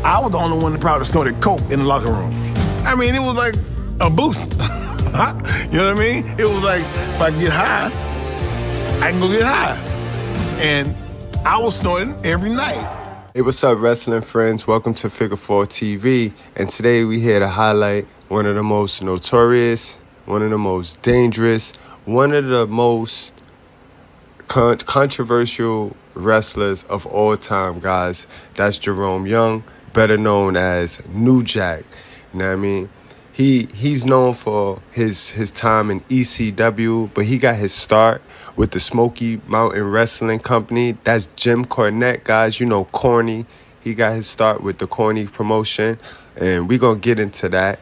I was the only one that probably snorted coke in the locker room. I mean, it was like a boost. You know what I mean? It was like, if I get high, I can go get high. And I was snorting every night. Hey, what's up, wrestling friends? Welcome to Figure 4 TV. And today we here to highlight one of the most notorious, one of the most dangerous, one of the most controversial wrestlers of all time, guys. That's Jerome Young, better known as New Jack. You know what I mean? He's known for his time in ECW, but he got his start with the Smoky Mountain Wrestling Company. That's Jim Cornette, guys. You know, Corny. He got his start with the Corny promotion, and we're going to get into that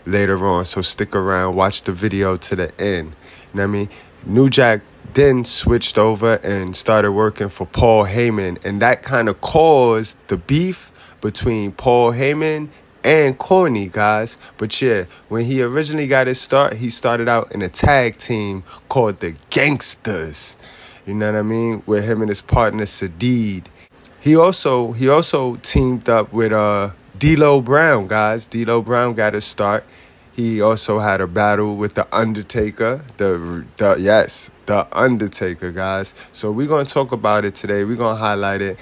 later on, so stick around, watch the video to the end. You know what I mean? New Jack then switched over and started working for Paul Heyman, and that kind of caused the beef between Paul Heyman and Corny, guys. But yeah, when he originally got his start, he started out in a tag team called the Gangsters. You know what I mean? With him and his partner Sadid. He also teamed up with D'Lo Brown, guys. D'Lo Brown got his start. He also had a battle with The Undertaker. The Undertaker, guys. So we're going to talk about it today. We're going to highlight it.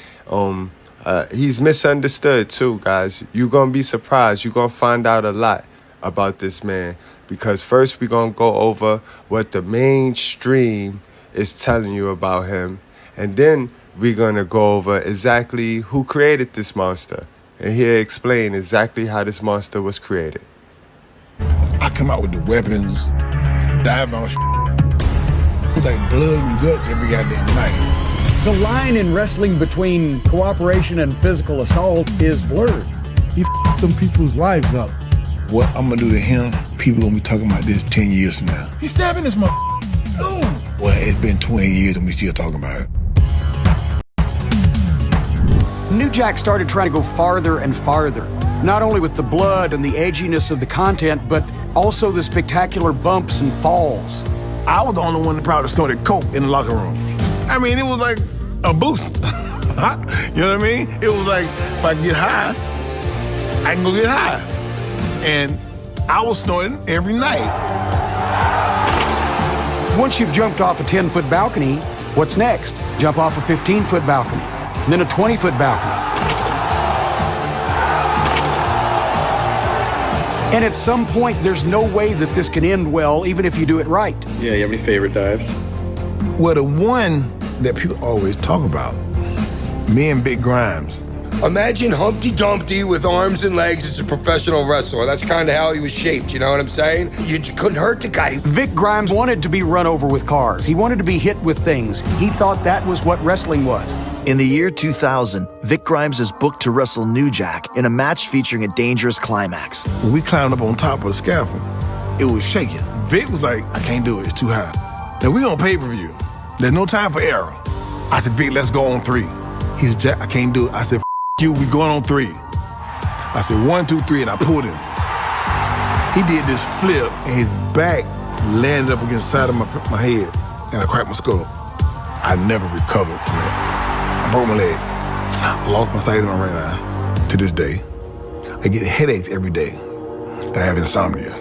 He's misunderstood too, guys. You're going to be surprised. You're going to find out a lot about this man. Because first we're going to go over what the mainstream is telling you about him. And then we're going to go over exactly who created this monster. And he'll explain exactly how this monster was created. I come out with the weapons, diving on it's like blood and guts every goddamn night. The line in wrestling between cooperation and physical assault is blurred. He some people's lives up. What I'm gonna do to him, people gonna be talking about this 10 years from now. He's stabbing this motherfucker. Ooh. Well, it's been 20 years and we still talking about it. New Jack started trying to go farther and farther, not only with the blood and the edginess of the content, but also the spectacular bumps and falls. I was the only one that probably snorted coke in the locker room. I mean, it was like a boost. You know what I mean? It was like, if I get high, I can go get high. And I was snorting every night. Once you've jumped off a 10-foot balcony, what's next? Jump off a 15-foot balcony, and then a 20-foot balcony. And at some point, there's no way that this can end well, even if you do it right. Yeah, you have any favorite dives? Well, the one that people always talk about, me and Big Grimes. Imagine Humpty Dumpty with arms and legs as a professional wrestler. That's kind of how he was shaped, you know what I'm saying? You couldn't hurt the guy. Vic Grimes wanted to be run over with cars. He wanted to be hit with things. He thought that was what wrestling was. In the year 2000, Vic Grimes is booked to wrestle New Jack in a match featuring a dangerous climax. When we climbed up on top of the scaffold, it was shaking. Vic was like, I can't do it, it's too high. Now we on pay-per-view. There's no time for error. I said, Vic, let's go on 3. He said, Jack, I can't do it. I said, you, we going on 3. I said, 1, 2, 3, and I pulled him. He did this flip, and his back landed up against the side of my head, and I cracked my skull. I never recovered from that. I broke my leg. I lost my sight in my right eye. To this day, I get headaches every day, and I have insomnia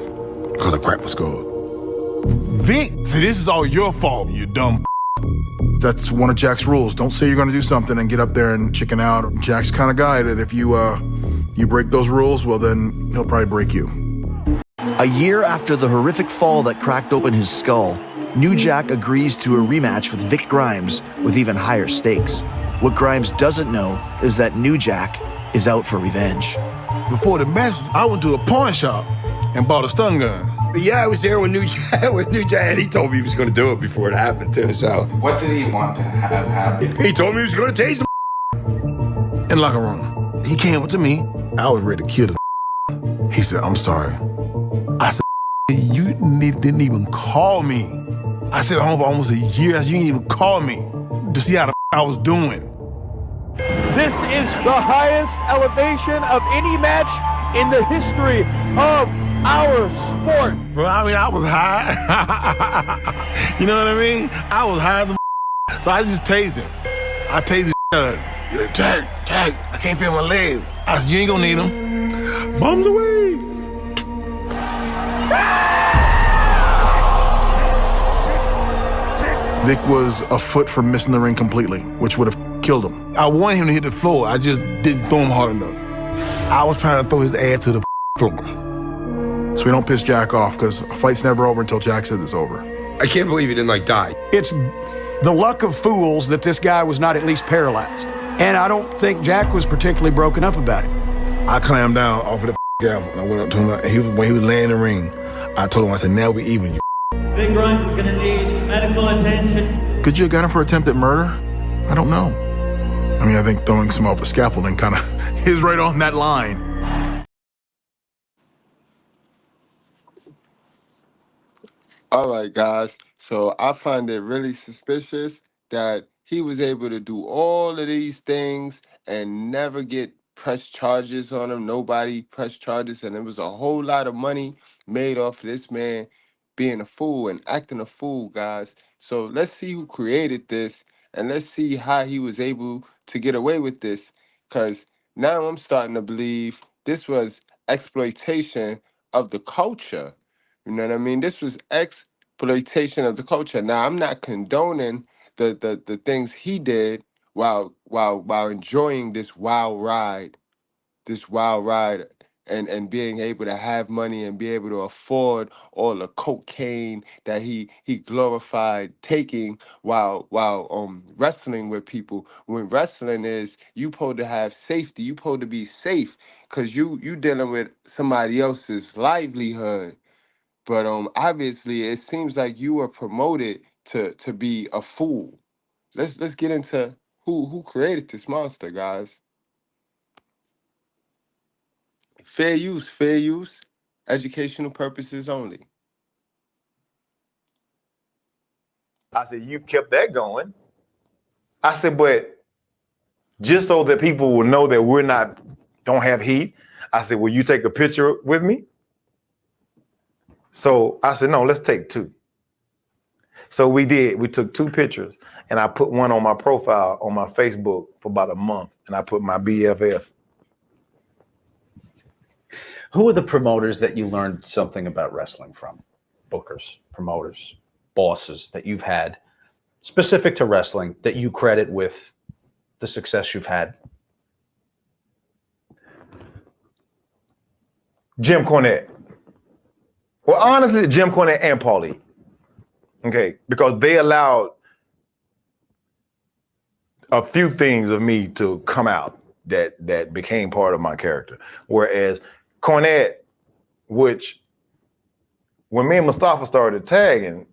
because I cracked my skull. Vic, so this is all your fault, you dumb. That's one of Jack's rules. Don't say you're going to do something and get up there and chicken out. Jack's kind of guy that if you break those rules, well, then he'll probably break you. A year after the horrific fall that cracked open his skull, New Jack agrees to a rematch with Vic Grimes with even higher stakes. What Grimes doesn't know is that New Jack is out for revenge. Before the match, I went to a pawn shop and bought a stun gun. But yeah, I was there when New Jack, and he told me he was going to do it before it happened too, so. What did he want to have happen? He told me he was going to tase him. In the locker room. He came up to me. I was ready to kill him. He said, I'm sorry. I said, you didn't even call me. I stayed at home for almost a year. You didn't even call me to see how the I was doing. This is the highest elevation of any match in the history of our sport. Bro, I mean, I was high. You know what I mean? I was high as a so I just tased him. I tased his Jack, I can't feel my legs. I said, you ain't gonna need them. Bums away. Vic was a foot from missing the ring completely, which would have killed him. I wanted him to hit the floor. I just didn't throw him hard enough. I was trying to throw his ass to the floor. So we don't piss Jack off, because a fight's never over until Jack says it's over. I can't believe he didn't die. It's the luck of fools that this guy was not at least paralyzed. And I don't think Jack was particularly broken up about it. I climbed down off of the gavel and I went up to him. And when he was laying in the ring, I told him, I said, now we even, you. Big Grimes is gonna need medical attention. Could you have got him for attempted murder? I don't know. I mean, I think throwing some off a scaffolding kind of is right on that line. All right, guys. So I find it really suspicious that he was able to do all of these things and never get press charges on him. Nobody pressed charges, and there was a whole lot of money made off of this man being a fool and acting a fool, guys. So let's see who created this, and let's see how he was able to get away with this. Because now I'm starting to believe this was exploitation of the culture. You know what I mean? This was exploitation of the culture. Now, I'm not condoning the things he did while enjoying this wild ride, and being able to have money and be able to afford all the cocaine that he glorified taking while wrestling with people. When wrestling is, you supposed to have safety, you supposed to be safe, because you dealing with somebody else's livelihood. But obviously, it seems like you were promoted to be a fool. Let's get into who created this monster, guys. Fair use, educational purposes only. I said, you kept that going. I said, but just so that people will know that don't have heat, I said, will you take a picture with me? So I said, no, let's take two. So we did. We took two pictures, and I put one on my profile on my Facebook for about a month, and I put my BFF. Who are the promoters that you learned something about wrestling from? Bookers, promoters, bosses that you've had specific to wrestling that you credit with the success you've had? Jim Cornette. Well, honestly, Jim Cornette and Paulie. Okay, because they allowed a few things of me to come out that became part of my character. Whereas Cornette, which when me and Mustafa started tagging,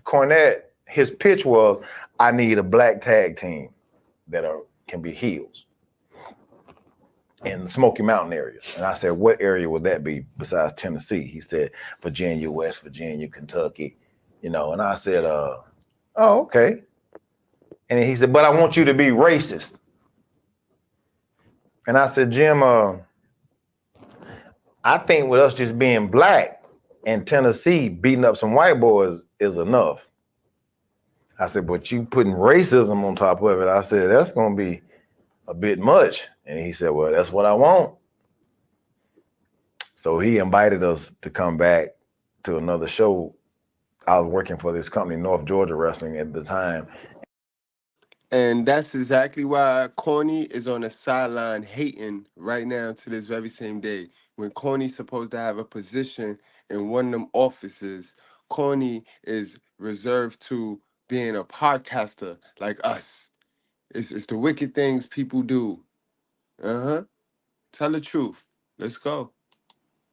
Cornette, his pitch was, I need a black tag team that can be heels in the Smoky Mountain area. And I said, what area would that be besides Tennessee? He said, Virginia, West Virginia, Kentucky, and I said, oh, okay. And he said, but I want you to be racist. And I said, Jim, I think with us just being black and Tennessee beating up some white boys is enough. I said, but you putting racism on top of it, I said, that's going to be a bit much. And he said, well, that's what I want. So he invited us to come back to another show. I was working for this company, North Georgia Wrestling at the time. And that's exactly why Corny is on the sideline hating right now to this very same day. When Corny's supposed to have a position in one of them offices, Corny is reserved to being a podcaster like us. It's the wicked things people do. Tell the truth. Let's go.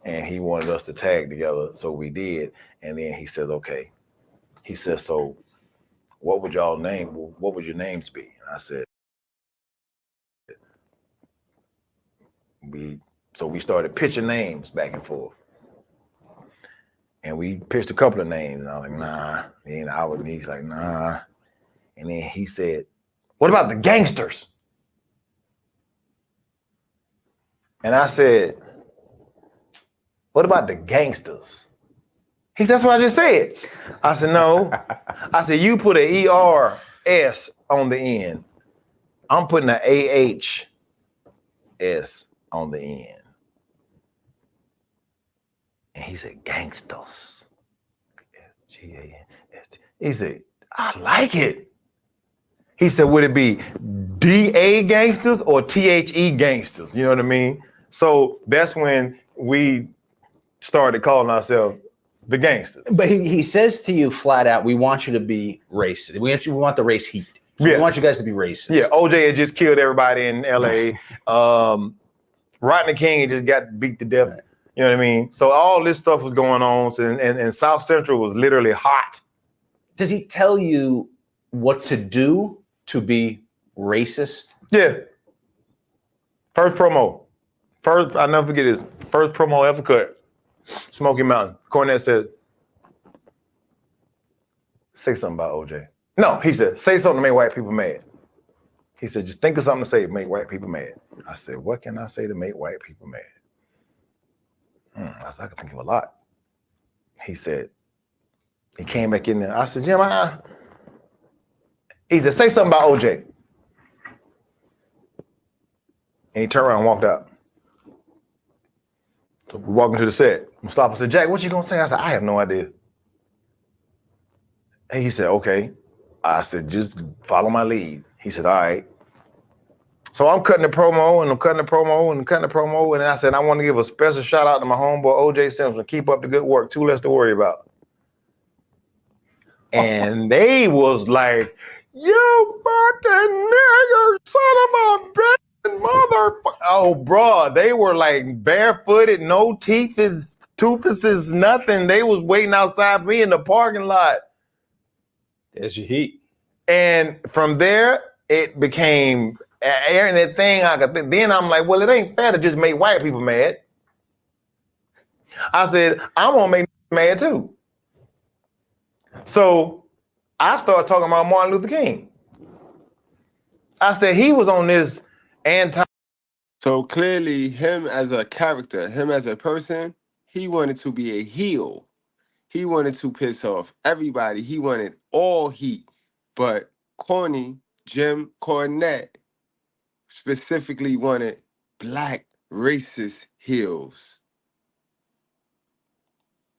And he wanted us to tag together, so we did. And then he says, okay. He says, so what would your names be? And I said, we started pitching names back and forth. And we pitched a couple of names. And I was like, nah. And he's like, nah. And then he said, what about the Gangsters? And I said, what about the Gangsters? He said, that's what I just said. I said, no. I said, you put an ERS on the end. I'm putting an AHS on the end. And he said, gangsters. G-A-N-S-T. He said, I like it. He said, would it be D-A gangsters or T-H-E gangsters? You know what I mean? So that's when we started calling ourselves the gangsters. But he says to you flat out, we want you to be racist. We want the race heat. So we want you guys to be racist. Yeah, OJ had just killed everybody in LA. Rodney King had just got beat to death. Right. You know what I mean? So all this stuff was going on. So, and South Central was literally hot. Does he tell you what to do to be racist? Yeah. First promo. I'll never forget this. First promo ever cut. Smoky Mountain. Cornette said, say something about OJ. No, he said, say something to make white people mad. He said, just think of something to say to make white people mad. I said, what can I say to make white people mad? I said, I can think of a lot. He said, he came back in there. I said, Jim, he said, say something about OJ. And he turned around and walked out. So we walked into the set. Mustafa said, Jack, what you gonna say? I said, I have no idea. And he said, okay. I said, just follow my lead. He said, all right. So I'm cutting the promo and I'm cutting the promo and cutting the promo. And I said, I want to give a special shout out to my homeboy, OJ Simpson. Keep up the good work. Too less to worry about. And they was like, you fucking nigger, son of a bitch, motherfucker. Oh, bro, they were like barefooted, no teeth, toothless, nothing. They was waiting outside me in the parking lot. There's your heat. And from there, it became airing that thing. Then I'm like, well, it ain't fair to just make white people mad. I said, I'm gonna make mad too. So I started talking about Martin Luther King. I said he was on this anti. So clearly, him as a character, him as a person, he wanted to be a heel. He wanted to piss off everybody. He wanted all heat. But Jim Cornette, specifically wanted black racist heels.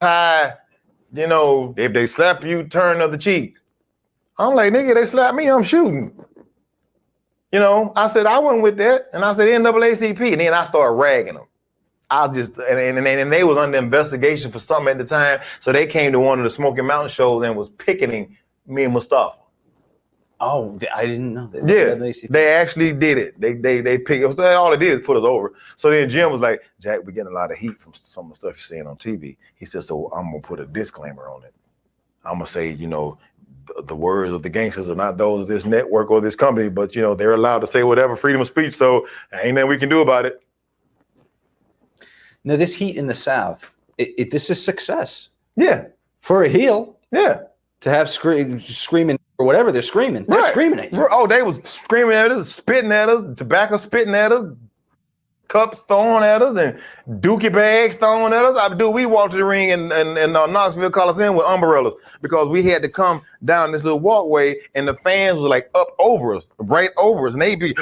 You know, if they slap you, turn the other cheek. I'm like, nigga, they slap me, I'm shooting. You know, I said, I went with that. And I said, NAACP. And then I started ragging them. And they was under investigation for something at the time. So they came to one of the Smoky Mountain shows and was picketing me and Mustafa. Oh, I didn't know that. Yeah, they actually did it. They picked us. All it did is put us over. So then Jim was like, Jack, we're getting a lot of heat from some of the stuff you're saying on TV. He said, so I'm going to put a disclaimer on it. I'm going to say, you know, the words of the gangsters are not those of this network or this company, but, you know, they're allowed to say whatever, freedom of speech. So ain't nothing we can do about it. Now, this heat in the South, this is success. Yeah. For a heel. Yeah. To have screaming or whatever they're screaming. They're screaming at you. Oh, they was screaming at us, spitting at us, tobacco spitting at us, cups thrown at us, and dookie bags thrown at us. We walked to the ring in Knoxville Coliseum with umbrellas because we had to come down this little walkway and the fans was like up over us, right over us, and they'd be.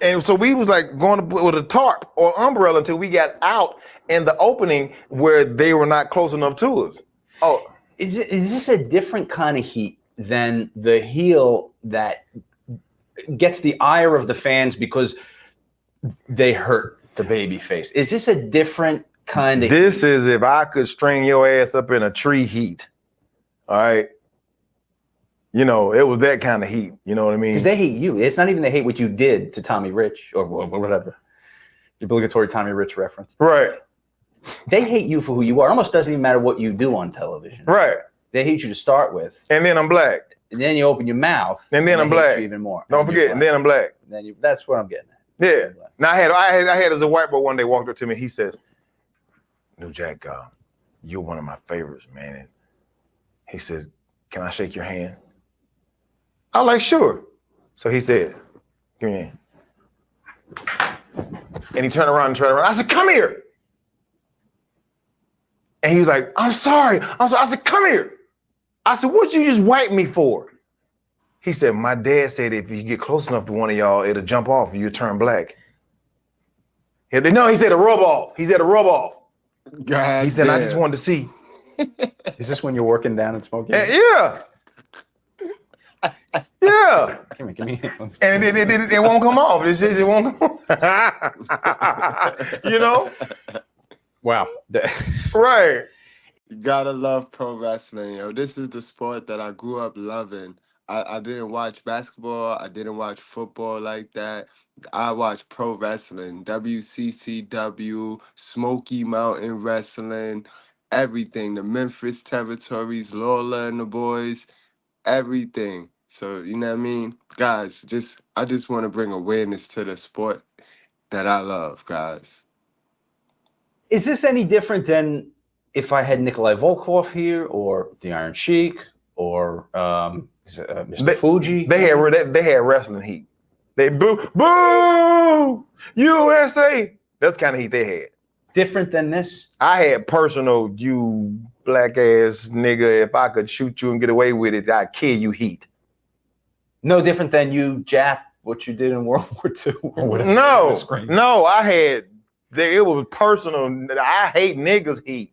And so we was like going with a tarp or umbrella until we got out in the opening where they were not close enough to us. Oh, is this a different kind of heat than the heel that gets the ire of the fans because they hurt the baby face? Is this a different kind of This heat? Is if I could string your ass up in a tree heat. All right. You know, it was that kind of heat. You know what I mean? Because they hate you. It's not even they hate what you did to Tommy Rich or whatever. The obligatory Tommy Rich reference. Right. They hate you for who you are. It almost doesn't even matter what you do on television. Right. They hate you to start with. And then I'm black. And then you open your mouth. And then I'm black. Hate you even more. Don't forget. And then I'm black. That's what I'm getting at. Yeah. Now I had as a white boy one day walked up to me. He says, "New Jack, you're one of my favorites, man." And he says, "Can I shake your hand?" I was like, "Sure." So he said, "Give me your hand." And he turned around. I said, "Come here." And he was like, I'm sorry. I said, "Come here." I said, "What'd you just wipe me for?" He said, my dad said if you get close enough to one of y'all, it'll jump off and you turn black. No, he said a rub off. He said a rub off. God he said, damn. I just wanted to see. Is this when you're working down and smoking? Yeah. Yeah. Give me. And it won't come off. It won't come off. You know? Wow. Right. You gotta love pro wrestling, yo. This is the sport that I grew up loving. I didn't watch basketball. I didn't watch football like that. I watched pro wrestling, WCCW, Smoky Mountain Wrestling, everything. The Memphis Territories, Lola and the boys, everything. So, you know what I mean? Guys, I just want to bring awareness to the sport that I love, guys. Is this any different than if I had Nikolai Volkov here, or the Iron Sheik, or Mr. Fuji? They had wrestling heat. They boo USA. That's the kind of heat they had. Different than this? I had personal, you black ass nigga, if I could shoot you and get away with it, I'd kill you heat. No different than you Jap what you did in World War II or whatever. No, I had, it was personal. I hate niggas heat.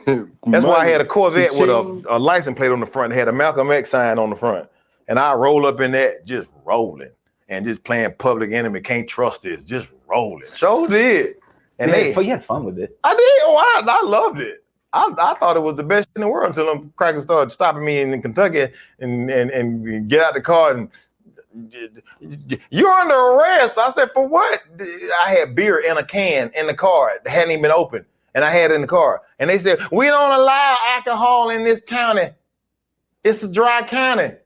That's why I had a Corvette with a license plate on the front. It had a Malcolm X sign on the front. And I roll up in that, just rolling. And just playing Public Enemy, Can't Trust This, just rolling. Sure did. And you had fun with it. I did. Oh, I loved it. I thought it was the best in the world until them crackers started stopping me in Kentucky and get out the car and you're under arrest. I said, for what? I had beer in a can in the car. It hadn't even been opened. And I had it in the car. And they said, we don't allow alcohol in this county. It's a dry county.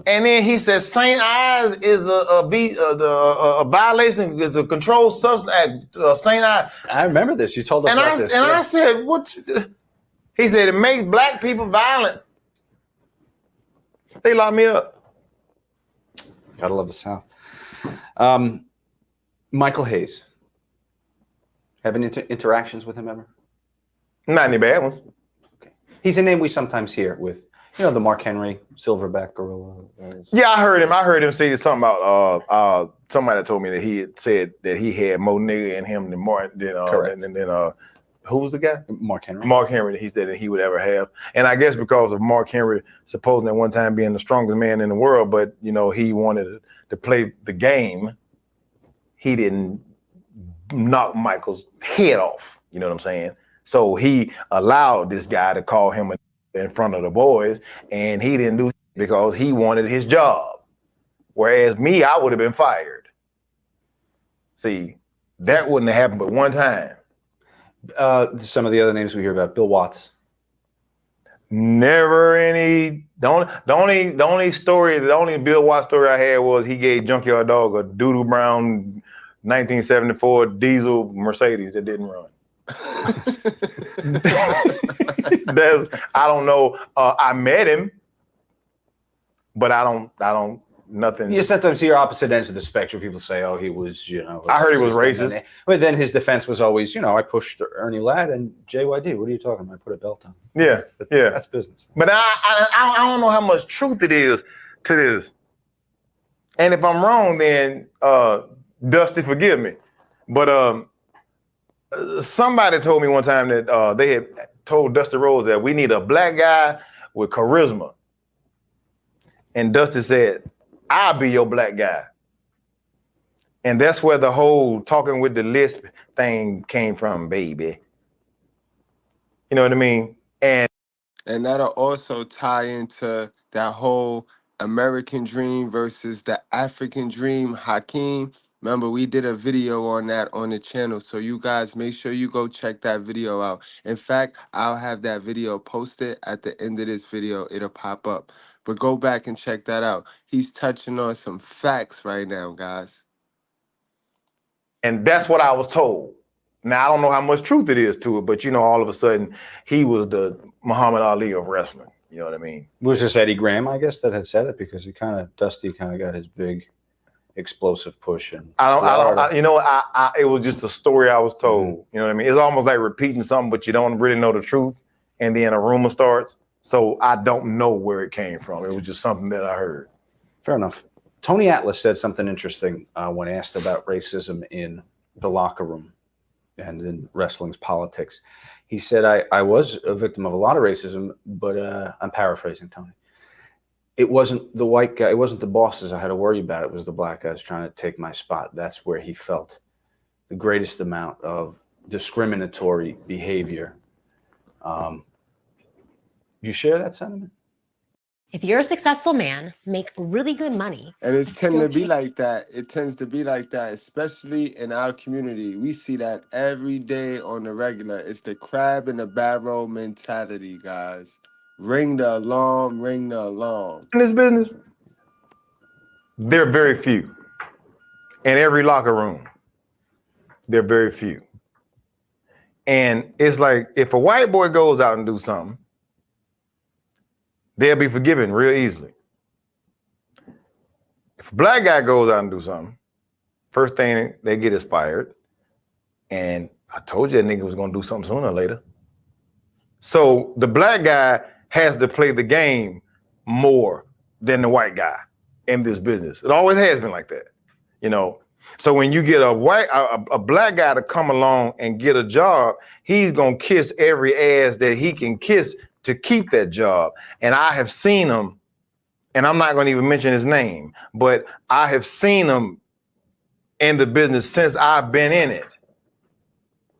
And then he said, St. Ives is a violation, is a controlled substance act, St. Ives. I remember this. You told us about this. And I said, what? He said, it makes black people violent. They locked me up. Gotta love the South. Michael Hayes. Have any interactions with him ever? Not any bad ones. Okay. He's a name we sometimes hear with, the Mark Henry, silverback gorilla. Yeah, I heard him say something about somebody told me that he had said that he had more nigga in him than Correct. Who was the guy? Mark Henry. Mark Henry, he said that he would ever have. And I guess because of Mark Henry supposing at one time being the strongest man in the world, but he wanted to play the game, he didn't knock Michael's head off. You know what I'm saying? So he allowed this guy to call him in front of the boys, and he didn't do it because he wanted his job. Whereas me, I would have been fired. See, that wouldn't have happened but one time. Some of the other names we hear about, Bill Watts. Never any. The only Bill Watts story I had was he gave Junkyard Dog a doodle brown 1974 diesel Mercedes that didn't run. I don't know. I met him, but I don't. Nothing. You sometimes hear opposite ends of the spectrum. People say, "Oh, he was," I heard he was racist. But then his defense was always, I pushed Ernie Ladd and JYD. What are you talking about? I put a belt on. Yeah, that's business. But I don't know how much truth it is to this. And if I'm wrong, then Dusty, forgive me. But somebody told me one time that they had told Dusty Rhodes that we need a black guy with charisma. And Dusty said, I'll be your black guy. And that's where the whole talking with the lisp thing came from, baby. You know what I mean? And that'll also tie into that whole American dream versus the African dream, Hakeem. Remember, we did a video on that on the channel, so you guys make sure you go check that video out. In fact, I'll have that video posted at the end of this video. It'll pop up. But go back and check that out. He's touching on some facts right now, guys. And that's what I was told. Now, I don't know how much truth it is to it, but, all of a sudden, he was the Muhammad Ali of wrestling. You know what I mean? Was this Eddie Graham, I guess, that had said it? Because Dusty got his big explosive push. And it was just a story I was told. You know what I mean? It's almost like repeating something, but you don't really know the truth. And then a rumor starts. So I don't know where it came from. It was just something that I heard. Fair enough. Tony Atlas said something interesting when asked about racism in the locker room and in wrestling's politics. He said, I was a victim of a lot of racism, but I'm paraphrasing Tony. It wasn't the white guy, it wasn't the bosses I had to worry about. It was the black guys trying to take my spot. That's where he felt the greatest amount of discriminatory behavior. You share that sentiment? If you're a successful man, make really good money. And it tends to be like that. It tends to be like that, especially in our community. We see that every day on the regular. It's the crab in the barrel mentality, guys. Ring the alarm, ring the alarm. In this business, there are very few. In every locker room, there are very few. And it's like, if a white boy goes out and do something, they'll be forgiven real easily. If a black guy goes out and do something, first thing they get is fired. And I told you that nigga was gonna do something sooner or later. So the black guy has to play the game more than the white guy in this business. It always has been like that, you know. So when you get a black guy to come along and get a job, he's gonna kiss every ass that he can kiss to keep that job. And I have seen him, and I'm not gonna even mention his name, but I have seen him in the business since I've been in it,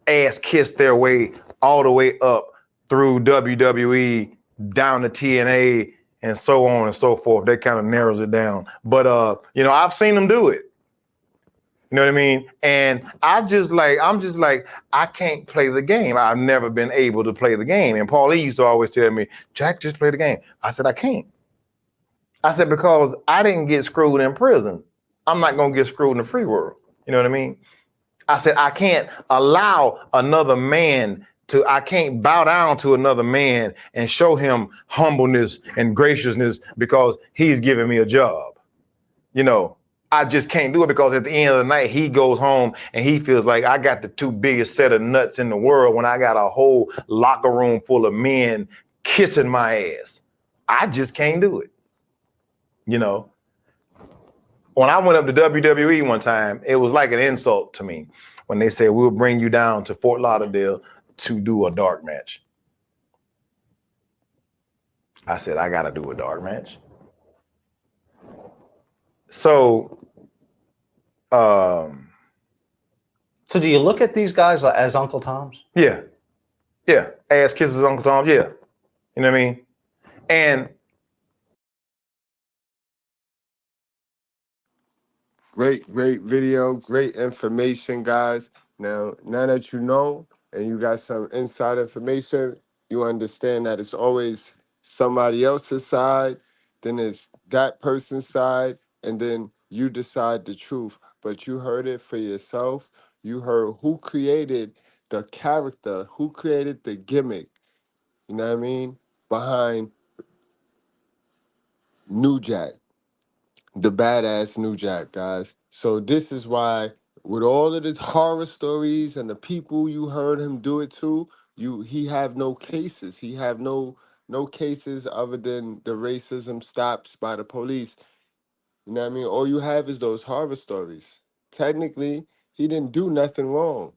ass kiss their way all the way up through WWE, down to TNA, and so on and so forth. That kind of narrows it down. But you know, I've seen them do it. You know what I mean? And I'm just like, I can't play the game. I've never been able to play the game. And Paulie used to always tell me, Jack, just play the game. I said, I can't. I said, because I didn't get screwed in prison. I'm not gonna get screwed in the free world. You know what I mean? I said, I can't allow another man to, I can't bow down to another man and show him humbleness and graciousness because he's giving me a job. You know, I just can't do it, because at the end of the night, he goes home and he feels like I got the two biggest set of nuts in the world when I got a whole locker room full of men kissing my ass. I just can't do it. You know, when I went up to WWE one time, it was like an insult to me when they said, we'll bring you down to Fort Lauderdale to do a dark match. I said, I got to do a dark match. So do you look at these guys as Uncle Toms? Yeah. Yeah. Ass kisses Uncle Tom. Yeah. You know what I mean? And Great video, great information, guys. Now that you know and you got some inside information, you understand that it's always somebody else's side, then it's that person's side, and then you decide the truth. But you heard it for yourself. You heard who created the character, who created the gimmick, you know what I mean, behind New Jack. The badass New Jack, guys. So this is why, with all of the horror stories and the people you heard him do it to, he have no cases. He have no cases other than the racism stops by the police. You know what I mean? All you have is those horror stories. Technically, he didn't do nothing wrong.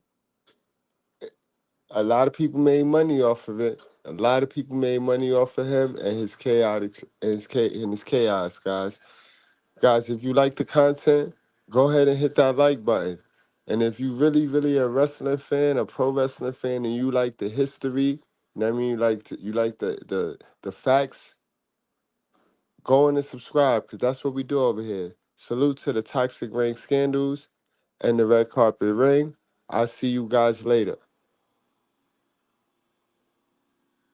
A lot of people made money off of it. A lot of people made money off of him and his his chaos, guys. Guys, if you like the content, go ahead and hit that like button. And if you really a wrestling fan, a pro wrestling fan, and you like the history, you know what I mean, you like the facts, go in and subscribe, because that's what we do over here. Salute to the Toxic Ring Scandals and the Red Carpet Ring. I'll see you guys later.